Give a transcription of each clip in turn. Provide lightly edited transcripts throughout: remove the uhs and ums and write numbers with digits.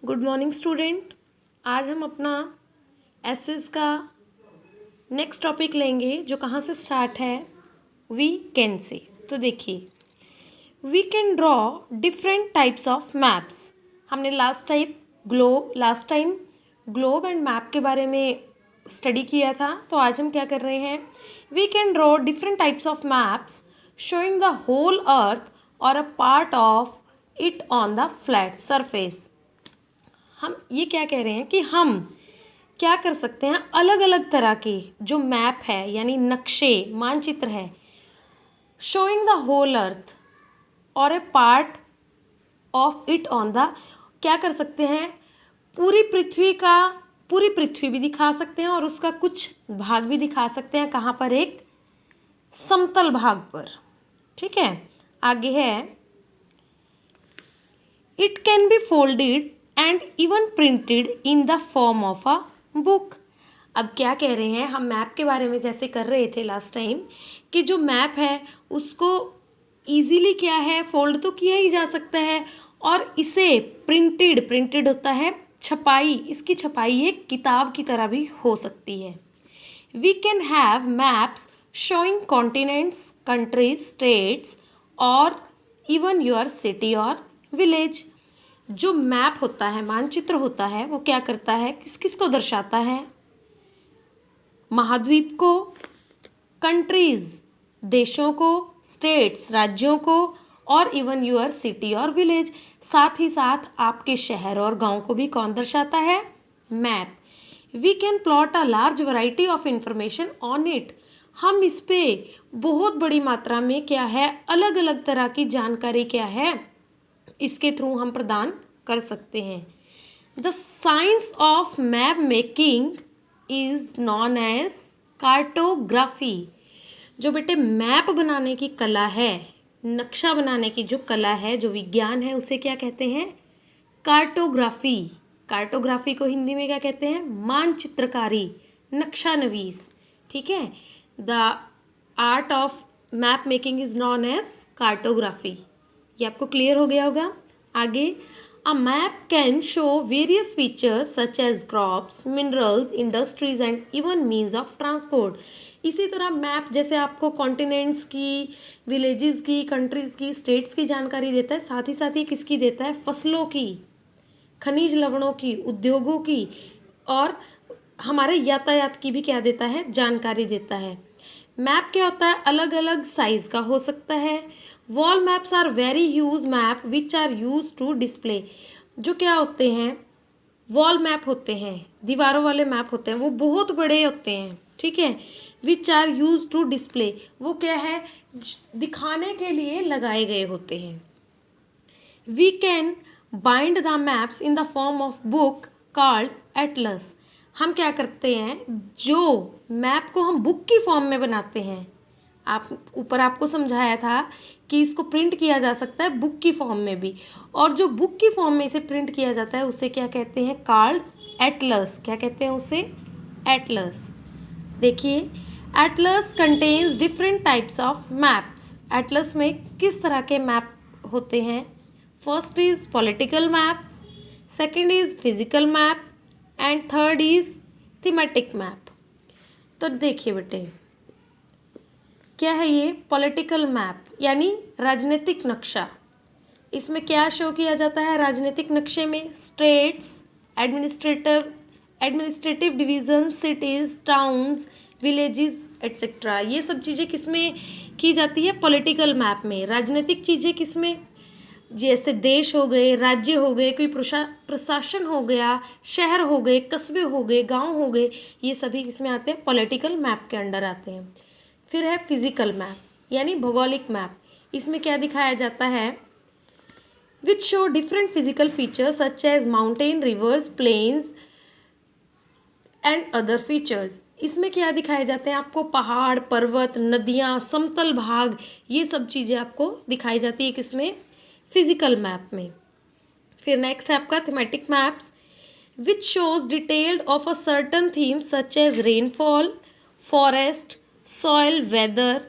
Good morning student. आज हम अपना एसेस का नेक्स्ट टॉपिक लेंगे जो कहाँ से स्टार्ट है, वी कैन से। तो देखिए, we can draw different types of maps. हमने last time globe and map के बारे में स्टडी किया था। तो आज हम क्या कर रहे हैं, we can draw different types of maps showing the whole earth और a part of it on the flat surface. हम ये क्या कह रहे हैं कि हम क्या कर सकते हैं, अलग अलग तरह के जो मैप है यानी नक्शे मानचित्र है, शोइंग द होल अर्थ और a part of it on the, क्या कर सकते हैं, पूरी पृथ्वी भी दिखा सकते हैं और उसका कुछ भाग भी दिखा सकते हैं। कहाँ पर? एक समतल भाग पर। ठीक है, आगे है, it can be folded and even printed in the form of a book. अब क्या कह रहे हैं, हम मैप के बारे में जैसे कर रहे थे लास्ट टाइम कि जो मैप है उसको इजीली क्या है, फोल्ड तो किया ही जा सकता है और इसे प्रिंटेड होता है छपाई, इसकी छपाई एक किताब की तरह भी हो सकती है। We can have maps showing continents, countries, states और इवन योर सिटी और विलेज। जो मैप होता है, मानचित्र होता है, वो क्या करता है, किस किस को दर्शाता है, महाद्वीप को, कंट्रीज देशों को, स्टेट्स राज्यों को और इवन योर सिटी और विलेज, साथ ही साथ आपके शहर और गांव को भी कौन दर्शाता है, map. We can plot a large variety of information on it. हम इस पे बहुत बड़ी मात्रा में क्या है, अलग अलग तरह की जानकारी क्या है, इसके थ्रू हम प्रदान कर सकते हैं। The science of map making is known as cartography. जो बेटे मैप बनाने की कला है, नक्शा बनाने की जो कला है, जो विज्ञान है, उसे क्या कहते हैं, कार्टोग्राफी। कार्टोग्राफी को हिंदी में क्या कहते हैं, मानचित्रकारी, नक्शानवीस। ठीक है, the art of map making is known as cartography. ये आपको क्लियर हो गया होगा। आगे, a map can show various features such as crops, minerals, industries and even means of transport. इसी तरह मैप जैसे आपको कॉन्टिनेंट्स की, विलेजेस की, कंट्रीज़ की, स्टेट्स की जानकारी देता है, साथ ही साथ ये किसकी देता है, फसलों की, खनिज लवणों की, उद्योगों की और हमारे यातायात की भी क्या देता है, जानकारी देता है। मैप क्या होता है, अलग अलग साइज का हो सकता है। Wall maps are very huge map which are use to display. जो क्या होते हैं, वॉल मैप होते हैं, दीवारों वाले मैप होते हैं, वो बहुत बड़े होते हैं। ठीक है, which are use to display, वो क्या है, दिखाने के लिए लगाए गए होते हैं। We can bind the maps in the form of book called atlas. हम क्या करते हैं, जो मैप को हम बुक की फॉर्म में बनाते हैं, ऊपर आपको समझाया था कि इसको प्रिंट किया जा सकता है बुक की फॉर्म में भी, और जो बुक की फॉर्म में इसे प्रिंट किया जाता है उसे क्या कहते हैं, कॉल्ड एटलस। क्या कहते हैं उसे, एटलस। देखिए, Atlas contains different types of maps. Atlas में किस तरह के मैप होते हैं, first is political map, second is physical map and third is thematic map. तो देखिए बेटे, क्या है ये, पॉलिटिकल मैप यानी राजनीतिक नक्शा। इसमें क्या शो किया जाता है, राजनीतिक नक्शे में states, administrative division, cities, towns, villages etcetera, ये सब चीज़ें किसमें की जाती है, पॉलिटिकल मैप में। राजनीतिक चीज़ें किसमें, जैसे देश हो गए, राज्य हो गए, कोई प्रशासन हो गया, शहर हो गए, कस्बे हो गए, गांव हो गए, ये सभी किसमें आते हैं, पॉलिटिकल मैप के अंडर आते हैं। फिर है फिजिकल मैप यानी भौगोलिक मैप। इसमें क्या दिखाया जाता है, which show different physical features such as mountain, rivers, plains and other features. इसमें क्या दिखाए जाते हैं, आपको पहाड़, पर्वत, नदियाँ, समतल भाग, ये सब चीज़ें आपको दिखाई जाती है किसमें, फिजिकल मैप में। फिर नेक्स्ट है आपका thematic maps, which shows detailed of a certain theme such as rainfall, forest, soil, weather,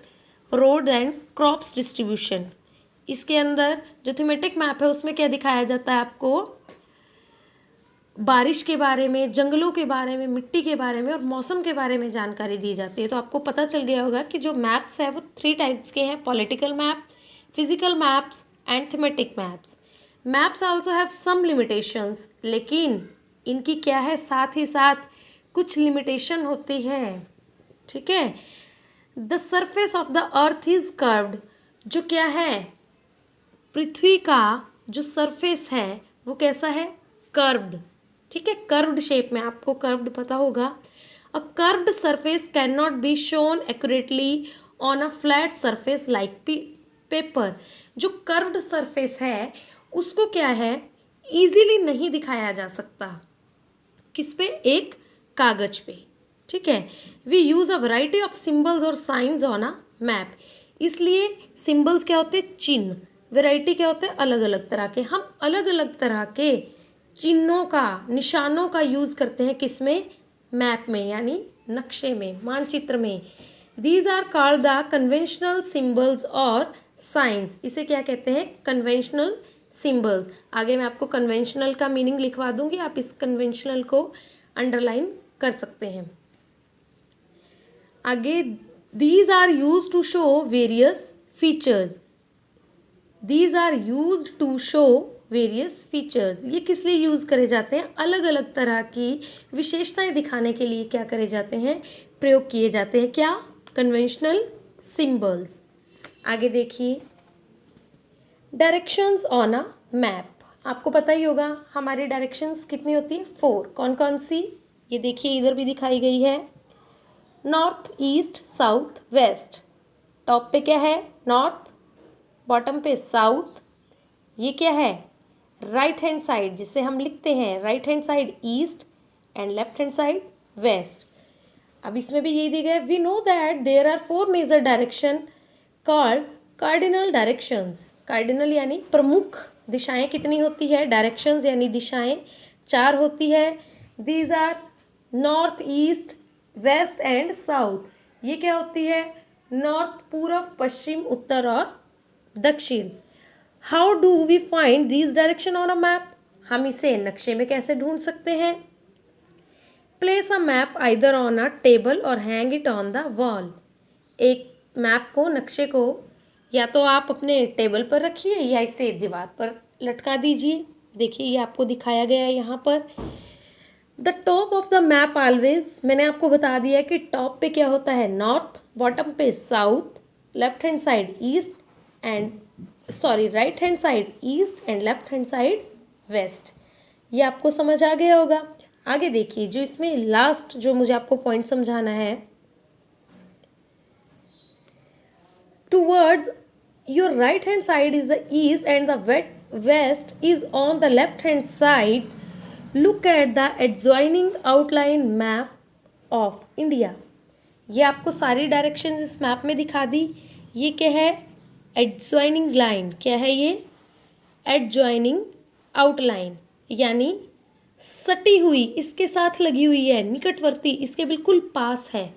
road and crops distribution. इसके अंदर जो थीमेटिक मैप है उसमें क्या दिखाया जाता है आपको, बारिश के बारे में, जंगलों के बारे में, मिट्टी के बारे में और मौसम के बारे में जानकारी दी जाती है। तो आपको पता चल गया होगा कि जो मैप्स है वो 3 टाइप्स के हैं, political map, physical maps and thematic maps. Maps also have some limitations, लेकिन इनकी क्या है, साथ ही साथ कुछ लिमिटेशन होती है। ठीक है। The surface of the earth is curved, जो क्या है, पृथ्वी का जो सरफेस है वो कैसा है, कर्व्ड। ठीक है, कर्व्ड शेप में, आपको कर्व्ड पता होगा। A curved surface can not be shown accurately on a flat surface like paper. जो कर्व्ड सरफेस है उसको क्या है, इजीली नहीं दिखाया जा सकता। किस पे, एक कागज पे। ठीक है। We use a variety of symbols और साइंस ऑन अ मैप। इसलिए सिंबल्स क्या होते हैं, चिन्ह, वैरायटी क्या होते हैं, अलग अलग तरह के। हम अलग अलग तरह के चिन्हों का, निशानों का यूज करते हैं, किसमें, मैप में, यानी नक्शे में, मानचित्र में। These are called the conventional symbols और साइंस। इसे क्या कहते हैं, कन्वेंशनल सिंबल्स। आगे मैं आपको कन्वेंशनल का मीनिंग लिखवा दूंगी, आप इस कन्वेंशनल को अंडरलाइन कर सकते हैं। आगे, these are use to show various features. These are use to show various features. ये किस लिए यूज़ करे जाते हैं, अलग अलग तरह की विशेषताएं दिखाने के लिए क्या करे जाते हैं, प्रयोग किए जाते हैं। क्या, कन्वेंशनल सिंबल्स। आगे देखिए, डायरेक्शंस ऑन अ मैप। आपको पता ही होगा हमारी डायरेक्शंस कितनी होती है, 4। कौन कौन सी, ये देखिए इधर भी दिखाई गई है। North, east, south, west. Top पे क्या है, नॉर्थ, बॉटम पे साउथ। ये क्या है, राइट हैंड साइड, जिसे हम लिखते हैं right hand side east and left hand side west. अब इसमें भी यही दी गया, we know that there are 4 major direction called cardinal directions. Cardinal यानी प्रमुख दिशाएं कितनी होती है, डायरेक्शंस यानी दिशाएं 4 होती है। These are north, east, west and south. ये क्या होती है, नॉर्थ पूर्व, पश्चिम, उत्तर और दक्षिण। How do we find these direction on a map. हम इसे नक्शे में कैसे ढूंढ सकते हैं। Place a map either on a table और hang it on the wall. एक मैप को, नक्शे को, या तो आप अपने टेबल पर रखिए या इसे दीवार पर लटका दीजिए। देखिए ये आपको दिखाया गया है यहाँ पर। The top of the map always, मैंने आपको बता दिया कि टॉप पे क्या होता है, नॉर्थ, बॉटम पे south, left hand side east and right hand side east and left hand side waste. ये आपको समझ आ गया होगा। आगे देखिए, जो इसमें लास्ट जो मुझे आपको पॉइंट समझाना है, towards your right hand side is the east and the west is on the left hand side. Look at the adjoining outline map of India. ये आपको सारी डायरेक्शंस इस मैप में दिखा दी। ये क्या है, एडजॉइनिंग लाइन। क्या है ये, एडजॉइनिंग आउटलाइन, यानी सटी हुई, इसके साथ लगी हुई है, निकटवर्ती, इसके बिल्कुल पास है।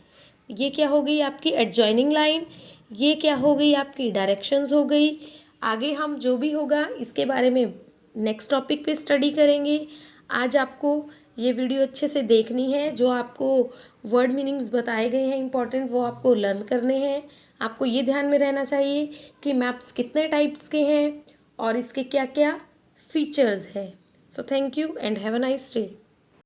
ये क्या हो गई आपकी एडजॉइनिंग लाइन। ये क्या हो गई आपकी डायरेक्शंस हो गई। आगे हम जो भी होगा इसके बारे में नेक्स्ट टॉपिक पे स्टडी करेंगे। आज आपको ये वीडियो अच्छे से देखनी है। जो आपको वर्ड मीनिंग्स बताए गए हैं इंपॉर्टेंट, वो आपको लर्न करने हैं। आपको ये ध्यान में रहना चाहिए कि मैप्स कितने टाइप्स के हैं और इसके क्या क्या फीचर्स है। So thank you and have a nice day.